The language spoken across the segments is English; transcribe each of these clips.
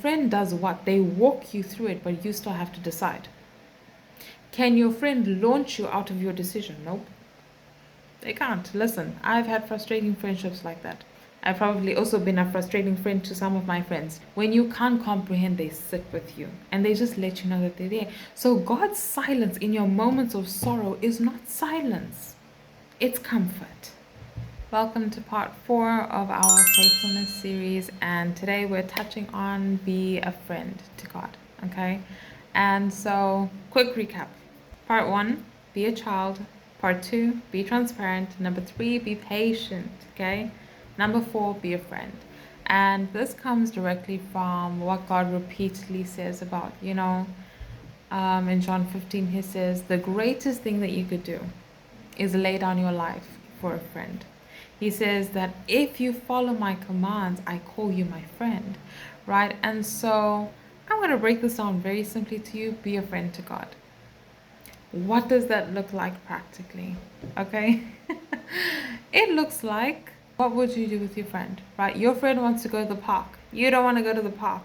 Friend does what? They walk you through it, but you still have to decide. Can your friend launch you out of your decision? Nope. They can't. Listen, I've had frustrating friendships like that. I've probably also been a frustrating friend to some of my friends. When you can't comprehend, they sit with you and they just let you know that they're there. So God's silence in your moments of sorrow is not silence, it's comfort. Welcome to part 4 of our faithfulness series, and today we're touching on be a friend to God. Okay, and so quick recap. Part 1, be a child. Part 2, be transparent. Number 3, be patient. Okay, number 4, be a friend. And this comes directly from what God repeatedly says about, in John 15 he says the greatest thing that you could do is lay down your life for a friend. He says that if you follow my commands, I call you my friend, right? And so I'm going to break this down very simply to you. Be a friend to God. What does that look like practically? Okay. It looks like, what would you do with your friend, right? Your friend wants to go to the park. You don't want to go to the park,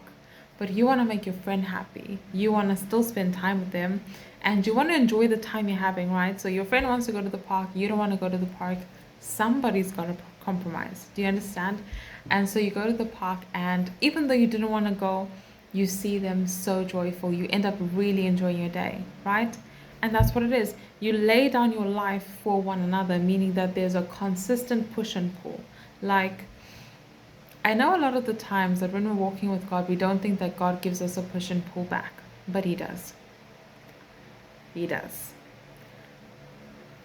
but you want to make your friend happy. You want to still spend time with them and you want to enjoy the time you're having, right? So your friend wants to go to the park. You don't want to go to the park. Somebody's got to compromise. Do you understand? And so you go to the park, and even though you didn't want to go, you see them so joyful. You end up really enjoying your day, right? And that's what it is. You lay down your life for one another, meaning that there's a consistent push and pull. Like, I know a lot of the times that when we're walking with God, we don't think that God gives us a push and pull back, but He does. He does.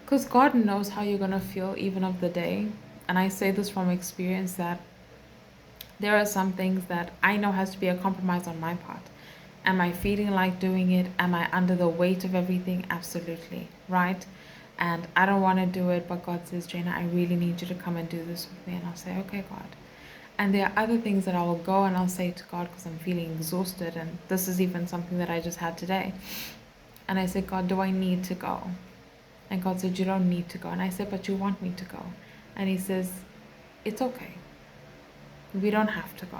Because God knows how you're going to feel even of the day. And I say this from experience that there are some things that I know has to be a compromise on my part. Am I feeling like doing it? Am I under the weight of everything? Absolutely, right? And I don't want to do it, but God says, Jana, I really need you to come and do this with me. And I'll say, okay, God. And there are other things that I will go and I'll say to God because I'm feeling exhausted. And this is even something that I just had today. And I said, God, do I need to go? And God said, you don't need to go. And I said, but you want me to go. And He says, it's okay. We don't have to go,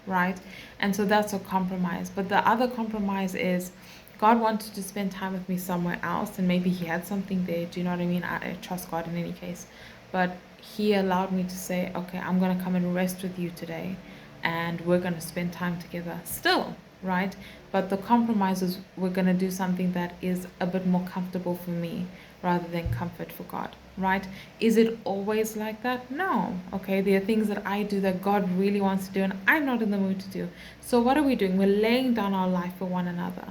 right? And so that's a compromise. But the other compromise is God wanted to spend time with me somewhere else, and maybe He had something there. Do you know what I mean? I trust God in any case. But He allowed me to say, okay, I'm going to come and rest with you today, and we're going to spend time together still, right? But the compromise is we're going to do something that is a bit more comfortable for me rather than comfort for God, right? Is it always like that? No. Okay, there are things that I do that God really wants to do and I'm not in the mood to do. So what are we doing? We're laying down our life for one another.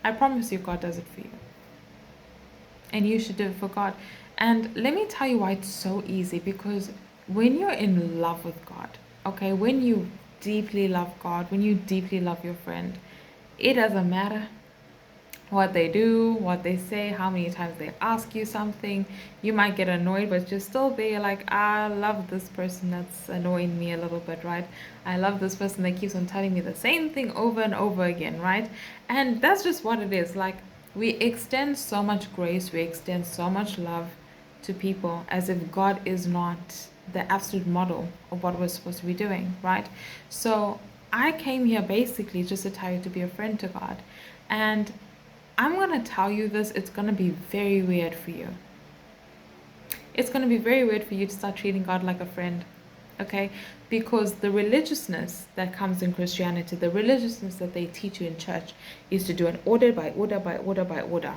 I promise you, God does it for you. And you should do it for God. And let me tell you why it's so easy. Because when you're in love with God, okay, when you deeply love God, when you deeply love your friend, it doesn't matter what they do, what they say, how many times they ask you something. You might get annoyed, but you're still there like, I love this person that's annoying me a little bit, right? I love this person that keeps on telling me the same thing over and over again, right? And that's just what it is. Like, we extend so much grace, we extend so much love to people as if God is not the absolute model of what we're supposed to be doing, right? So I came here basically just to tell you to be a friend to God. And I'm going to tell you this, it's going to be very weird for you. It's going to be very weird for you to start treating God like a friend, okay? Because the religiousness that comes in Christianity, the religiousness that they teach you in church is to do an order by order by order by order.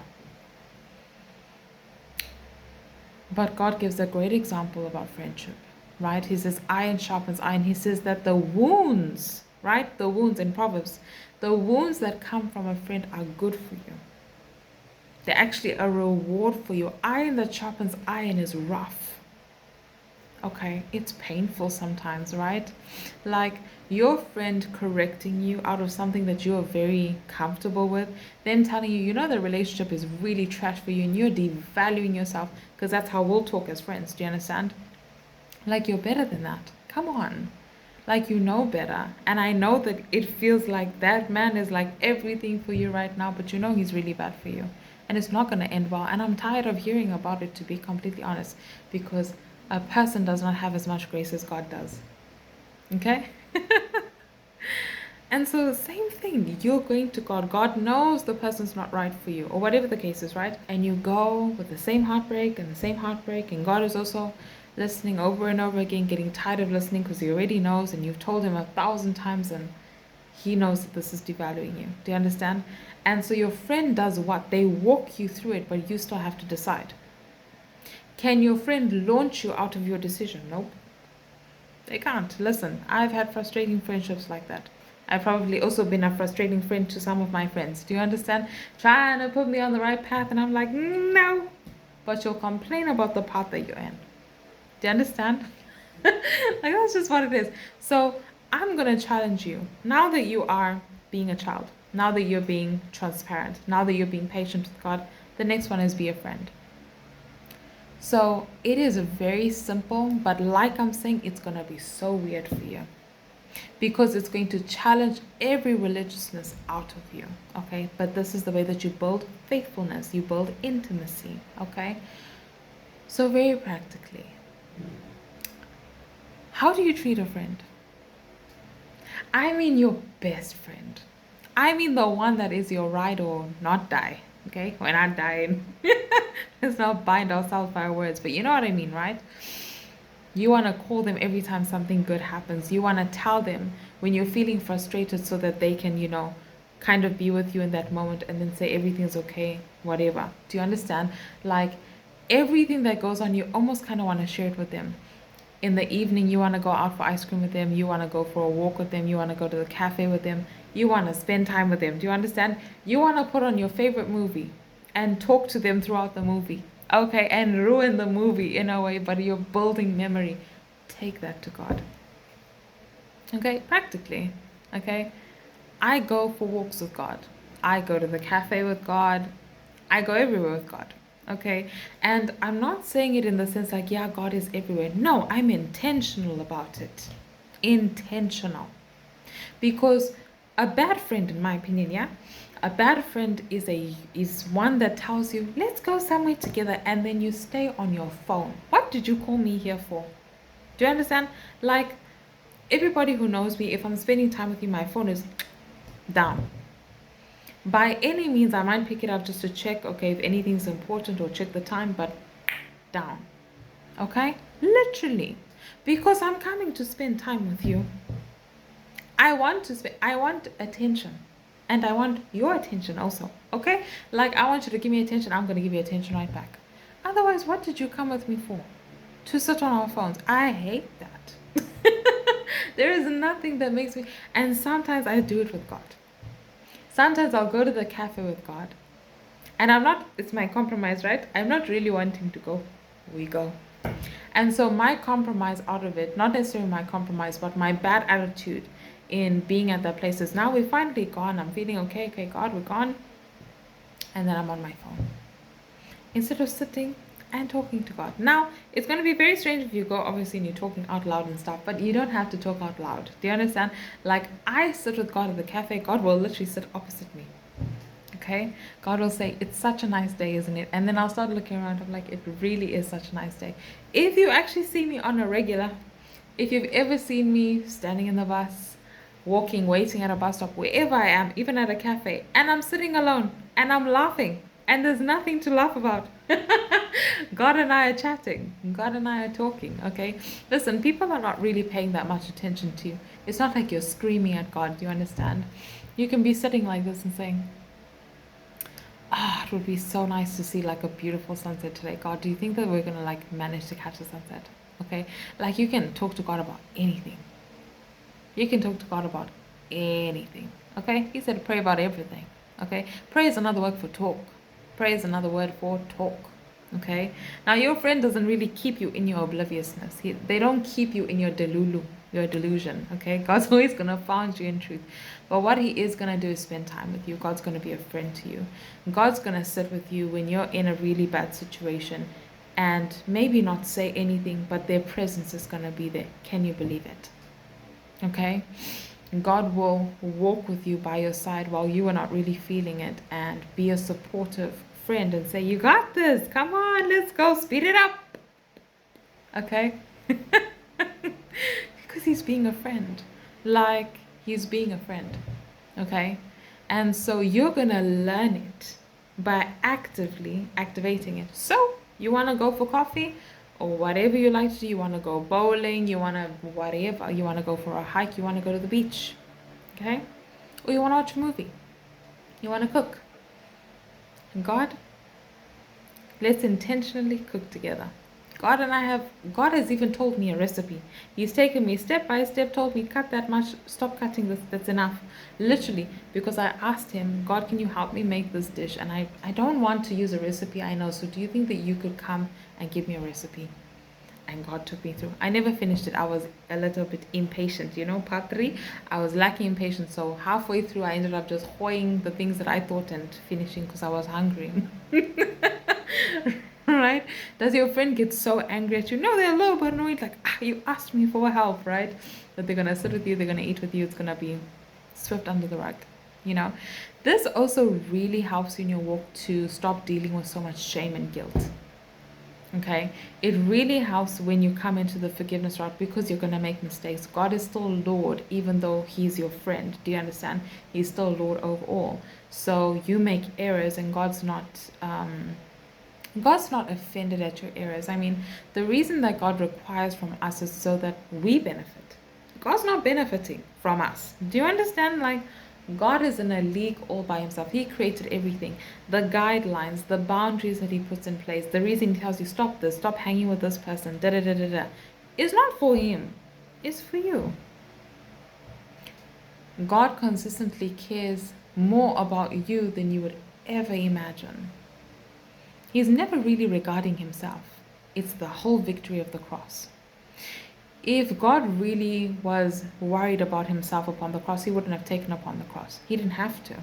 But God gives a great example about friendship, right? He says, iron sharpens iron. He says that the wounds, right? The wounds in Proverbs, the wounds that come from a friend are good for you. They're actually a reward for you. Iron that sharpens iron is rough. Okay, it's painful sometimes, right? Like your friend correcting you out of something that you're very comfortable with, them telling you, the relationship is really trash for you and you're devaluing yourself, because that's how we'll talk as friends. Do you understand? Like, you're better than that. Come on. Like, you know better. And I know that it feels like that man is like everything for you right now, but he's really bad for you. And it's not going to end well. And I'm tired of hearing about it, to be completely honest, because a person does not have as much grace as God does. Okay? And so the same thing, you're going to God. God knows the person's not right for you, or whatever the case is, right? And you go with the same heartbreak and the same heartbreak, and God is also listening over and over again, getting tired of listening because he already knows, and you've told him 1,000 times, and he knows that this is devaluing you. Do you understand? And so your friend does what? They walk you through it, but you still have to decide. Can your friend launch you out of your decision? Nope. They can't. Listen, I've had frustrating friendships like that. I've probably also been a frustrating friend to some of my friends. Do you understand? Trying to put me on the right path, and I'm like, no. But you'll complain about the path that you're in. Do you understand? Like, that's just what it is. So I'm going to challenge you. Now that you are being a child, now that you're being transparent, now that you're being patient with God, the next one is be a friend. So it is very simple, but like I'm saying, it's going to be so weird for you because it's going to challenge every religiousness out of you, okay? But this is the way that you build faithfulness, you build intimacy, okay? So very practically, how do you treat a friend? I mean your best friend. I mean the one that is your ride or not die, okay? We're not dying. Let's not bind ourselves by our words, but you know what I mean, right? You want to call them every time something good happens. You want to tell them when you're feeling frustrated so that they can, kind of be with you in that moment and then say everything's okay, whatever. Do you understand? Like everything that goes on, you almost kind of want to share it with them. In the evening, you want to go out for ice cream with them. You want to go for a walk with them. You want to go to the cafe with them. You want to spend time with them. Do you understand? You want to put on your favorite movie and talk to them throughout the movie. Okay, and ruin the movie in a way, but you're building memory. Take that to God. Okay, practically. Okay, I go for walks with God. I go to the cafe with God. I go everywhere with God. Okay, and I'm not saying it in the sense like, yeah, God is everywhere. No, I'm intentional about it. Intentional. Because a bad friend, in my opinion, yeah, a bad friend is one that tells you, let's go somewhere together, and then you stay on your phone. What did you call me here for? Do you understand? Like, everybody who knows me, if I'm spending time with you, my phone is down. By any means, I might pick it up just to check, okay, if anything's important or check the time, but down. Okay? Literally. Because I'm coming to spend time with you. I want attention. And I want your attention also, okay? Like, I want you to give me attention. I'm going to give you attention right back. Otherwise, what did you come with me for? To sit on our phones. I hate that. There is nothing that makes me... And sometimes I do it with God. Sometimes I'll go to the cafe with God. And it's my compromise, right? I'm not really wanting to go. We go. And so my compromise out of it, not necessarily my compromise, but my bad attitude in being at that place is now we're finally gone. I'm feeling okay, God, we're gone. And then I'm on my phone. Instead of sitting and talking to God. Now, it's going to be very strange if you go, obviously, and you're talking out loud and stuff, but you don't have to talk out loud. Do you understand? Like, I sit with God at the cafe, God will literally sit opposite me. Okay? God will say, it's such a nice day, isn't it? And then I'll start looking around. I'm like, it really is such a nice day. If you actually see me on a regular, if you've ever seen me standing in the bus, walking, waiting at a bus stop, wherever I am, even at a cafe, and I'm sitting alone, and I'm laughing, and there's nothing to laugh about. God and I are chatting. God and I are talking, okay? Listen, people are not really paying that much attention to you. It's not like you're screaming at God, do you understand? You can be sitting like this and saying, it would be so nice to see like a beautiful sunset today. God, do you think that we're going to like manage to catch a sunset? Okay? Like you can talk to God about anything. You can talk to God about anything. Okay? He said pray about everything. Okay? Pray is another word for talk. Pray is another word for talk. Okay? Now your friend doesn't really keep you in your obliviousness. They don't keep you in your delulu, your delusion. Okay? God's always going to found you in truth. But what he is going to do is spend time with you. God's going to be a friend to you. God's going to sit with you when you're in a really bad situation and maybe not say anything, but their presence is going to be there. Can you believe it? Okay? God will walk with you by your side while you are not really feeling it and be a supportive friend and say, you got this. Come on, let's go. Speed it up. Okay? Because he's being a friend. Like, he's being a friend. Okay? And so you're going to learn it by actively activating it. So you want to go for coffee or whatever you like to do. You want to go bowling, you want to whatever. You want to go for a hike, you want to go to the beach. Okay? Or you want to watch a movie. You want to cook. God, let's intentionally cook together. God has even told me a recipe. He's taken me step by step, told me, cut that much, stop cutting this, that's enough. Literally, because I asked him, God, can you help me make this dish? And I don't want to use a recipe I know, so do you think that you could come and give me a recipe? And God took me through. I never finished it. I was a little bit impatient, part 3. I was lacking in patience. So halfway through, I ended up just hoying the things that I thought and finishing because I was hungry. Right? Does your friend get so angry at you? No, they're a little bit annoyed. Like, you asked me for help, right? That they're going to sit with you. They're going to eat with you. It's going to be swept under the rug. This also really helps in your walk to stop dealing with so much shame and guilt. Okay, it really helps when you come into the forgiveness route because you're going to make mistakes. God is still Lord, even though He's your friend. Do you understand? He's still Lord over all. So you make errors, and God's not offended at your errors. I mean, the reason that God requires from us is so that we benefit. God's not benefiting from us. Do you understand? Like, God is in a league all by himself. He created everything. The guidelines, the boundaries that he puts in place, the reason he tells you, stop this, stop hanging with this person, da da da da da, is not for him. It's for you. God consistently cares more about you than you would ever imagine. He's never really regarding himself. It's the whole victory of the cross. If God really was worried about himself upon the cross, he wouldn't have taken upon the cross. He didn't have to.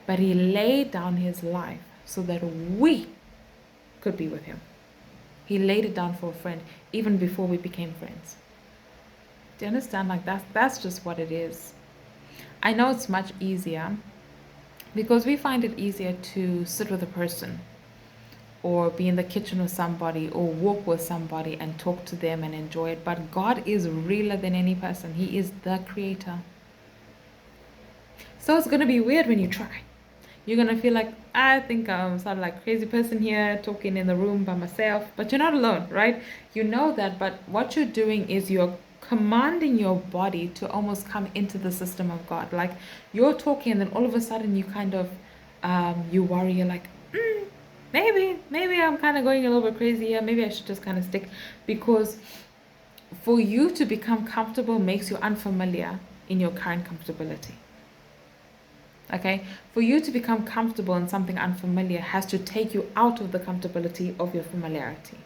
But he laid down his life so that we could be with him. He laid it down for a friend even before we became friends. Do you understand? Like, that's just what it is. I know it's much easier because we find it easier to sit with a person or be in the kitchen with somebody or walk with somebody and talk to them and enjoy it. But God is realer than any person. He is the creator. So it's going to be weird when you try. You're going to feel like, I think I'm sort of like a crazy person here talking in the room by myself. But you're not alone, right? You know that. But what you're doing is you're commanding your body to almost come into the system of God. Like, you're talking and then all of a sudden you kind of, you worry. You're like, maybe I'm kind of going a little bit crazy here. Maybe I should just kind of stick, because for you to become comfortable makes you unfamiliar in your current comfortability. Okay, for you to become comfortable in something unfamiliar has to take you out of the comfortability of your familiarity.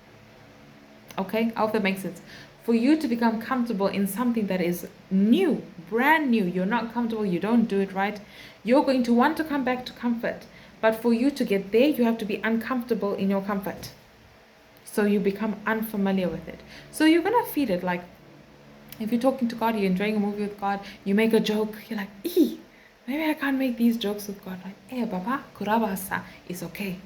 Okay, I hope that makes sense. For you to become comfortable in something that is new, brand new, you're not comfortable, you don't do it right, you're going to want to come back to comfort. But for you to get there, you have to be uncomfortable in your comfort. So you become unfamiliar with it. So you're going to feed it. Like, if you're talking to God, you're enjoying a movie with God, you make a joke, you're like, maybe I can't make these jokes with God. Like, Baba, kurabasa, it's okay.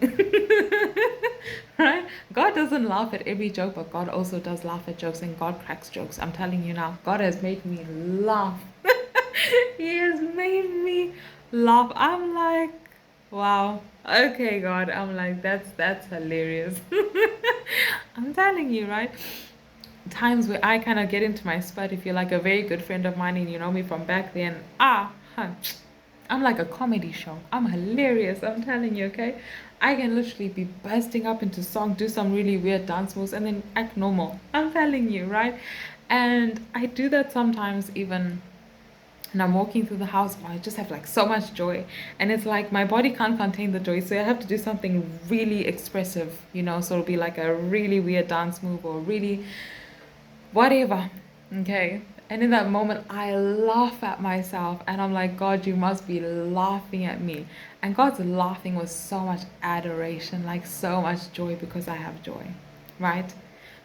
Right? God doesn't laugh at every joke, but God also does laugh at jokes, and God cracks jokes. I'm telling you now, God has made me laugh. He has made me laugh. I'm like, wow. Okay, God. I'm like, that's hilarious. I'm telling you, right? Times where I kind of get into my spot. If you're like a very good friend of mine and you know me from back then, I'm like a comedy show. I'm hilarious. I'm telling you, okay? I can literally be bursting up into song, do some really weird dance moves, and then act normal. I'm telling you, right? And I do that sometimes even. And I'm walking through the house, I just have like so much joy, and it's like my body can't contain the joy, so I have to do something really expressive, so it'll be like a really weird dance move or really whatever. Okay, and in that moment I laugh at myself and I'm like, God, you must be laughing at me. And God's laughing with so much adoration, like so much joy, because I have joy, right?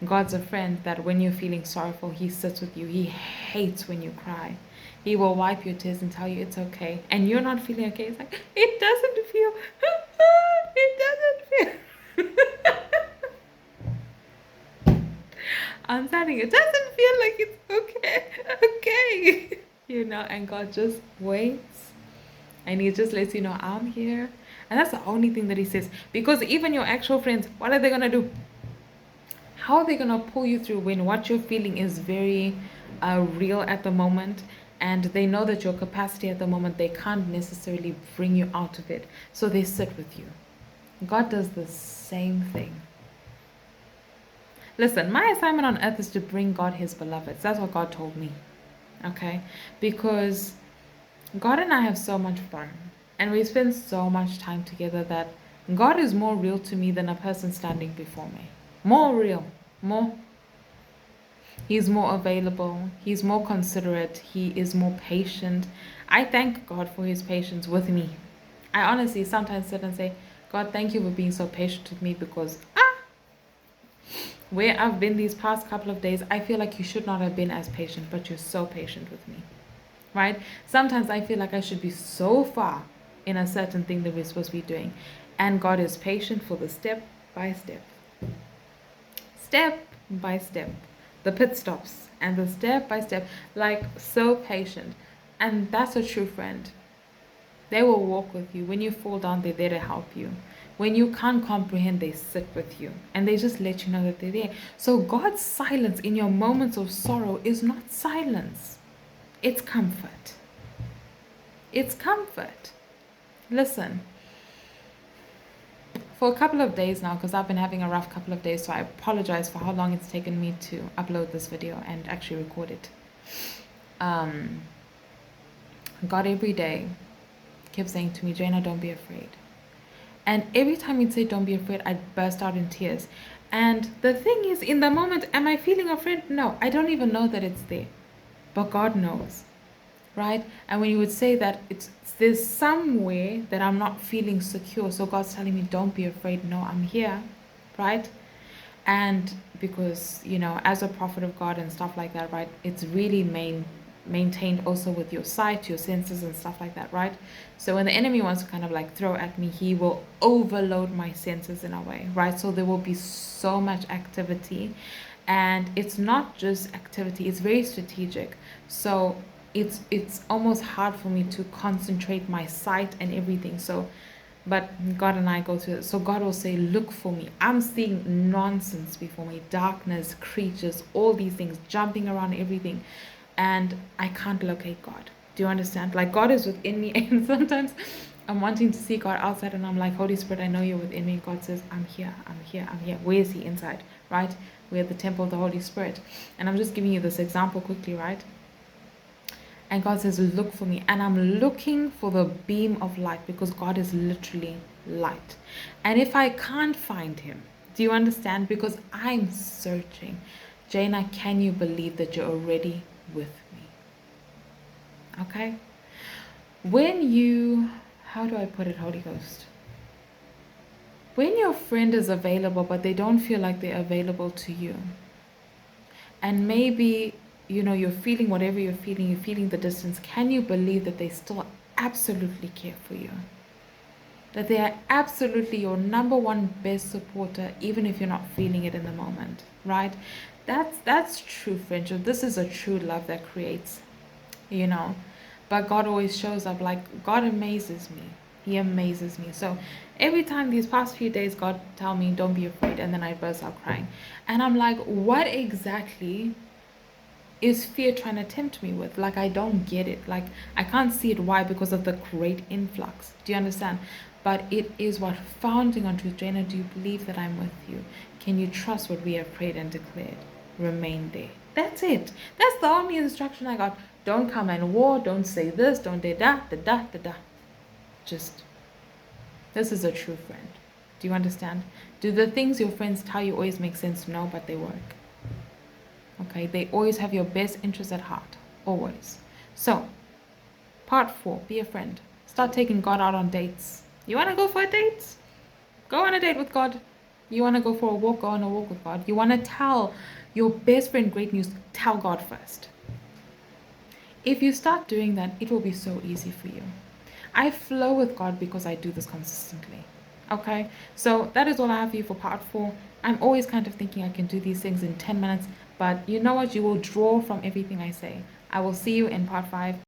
God's a friend that when you're feeling sorrowful, he sits with you. He hates when you cry. He will wipe your tears and tell you it's okay. And you're not feeling okay. It's like, it doesn't feel, it doesn't feel. I'm telling you, it doesn't feel like it's okay. Okay. And God just waits and He just lets you know, I'm here. And that's the only thing that He says. Because even your actual friends, what are they going to do? How are they going to pull you through when what you're feeling is very real at the moment, and they know that your capacity at the moment, they can't necessarily bring you out of it, so they sit with you. God does the same thing. Listen, my assignment on earth is to bring God His beloveds. That's what God told me. Okay? Because God and I have so much fun, and we spend so much time together that God is more real to me than a person standing before me. More real. More. He's more available. He's more considerate. He is more patient. I thank God for His patience with me. I honestly sometimes sit and say, God, thank you for being so patient with me, because where I've been these past couple of days, I feel like you should not have been as patient, but you're so patient with me, right? Sometimes I feel like I should be so far in a certain thing that we're supposed to be doing. And God is patient for the step by step by step, the pit stops and the step by step, like so patient. And that's a true friend. They will walk with you. When you fall down, they're there to help you. When you can't comprehend, they sit with you and they just let you know that they're there. So God's silence in your moments of sorrow is not silence. It's comfort. It's comfort. Listen, for a couple of days now, because I've been having a rough couple of days, so I apologize for how long it's taken me to upload this video and actually record it. God every day kept saying to me, Jaina, don't be afraid. And every time he'd say, don't be afraid, I'd burst out in tears. And the thing is, in the moment, am I feeling afraid? No, I don't even know that it's there. But God knows, right? And when you would say that, there's somewhere that I'm not feeling secure. So God's telling me, don't be afraid. No, I'm here, right? And because, as a prophet of God and stuff like that, right, it's really maintained also with your sight, your senses and stuff like that, right? So when the enemy wants to kind of like throw at me, he will overload my senses in a way, right? So there will be so much activity, and it's not just activity, it's very strategic. So it's almost hard for me to concentrate my sight and everything. So but God and I go through it. So God will say, look for me. I'm seeing nonsense before me, darkness, creatures, all these things jumping around, everything. And I can't locate God. Do you understand? Like, God is within me. And sometimes I'm wanting to see God outside, and I'm like, Holy Spirit, I know you're within me. God says, I'm here, I'm here, I'm here. Where is He? Inside, right? We're at the temple of the Holy Spirit. And I'm just giving you this example quickly, right? And God says, look for me. And I'm looking for the beam of light, because God is literally light. And if I can't find Him, do you understand? Because I'm searching. Jaina, can you believe that you're already with me? Okay? When you, how do I put it, Holy Ghost? When your friend is available, but they don't feel like they're available to you, and maybe you're feeling whatever you're feeling the distance, can you believe that they still absolutely care for you? That they are absolutely your number one best supporter, even if you're not feeling it in the moment, right? That's true friendship. This is a true love that creates, But God always shows up. Like, God amazes me. He amazes me. So every time these past few days, God tell me, don't be afraid, and then I burst out crying. And I'm like, what exactly is fear trying to tempt me with? Like, I don't get it. Like, I can't see it. Why? Because of the great influx. Do you understand? But it is what founding on truth. Jaina, do you believe that I'm with you? Can you trust what we have prayed and declared? Remain there. That's it. That's the only instruction I got. Don't come and war. Don't say this. Don't da da da da da da. Just, this is a true friend. Do you understand? Do the things your friends tell you always make sense? No, but they work. Okay, they always have your best interest at heart. Always. So, part 4, be a friend. Start taking God out on dates. You want to go for a date? Go on a date with God. You want to go for a walk? Go on a walk with God. You want to tell your best friend great news? Tell God first. If you start doing that, it will be so easy for you. I flow with God because I do this consistently. Okay, so that is all I have for you for part 4. I'm always kind of thinking I can do these things in 10 minutes, but you know what? You will draw from everything I say. I will see you in part 5.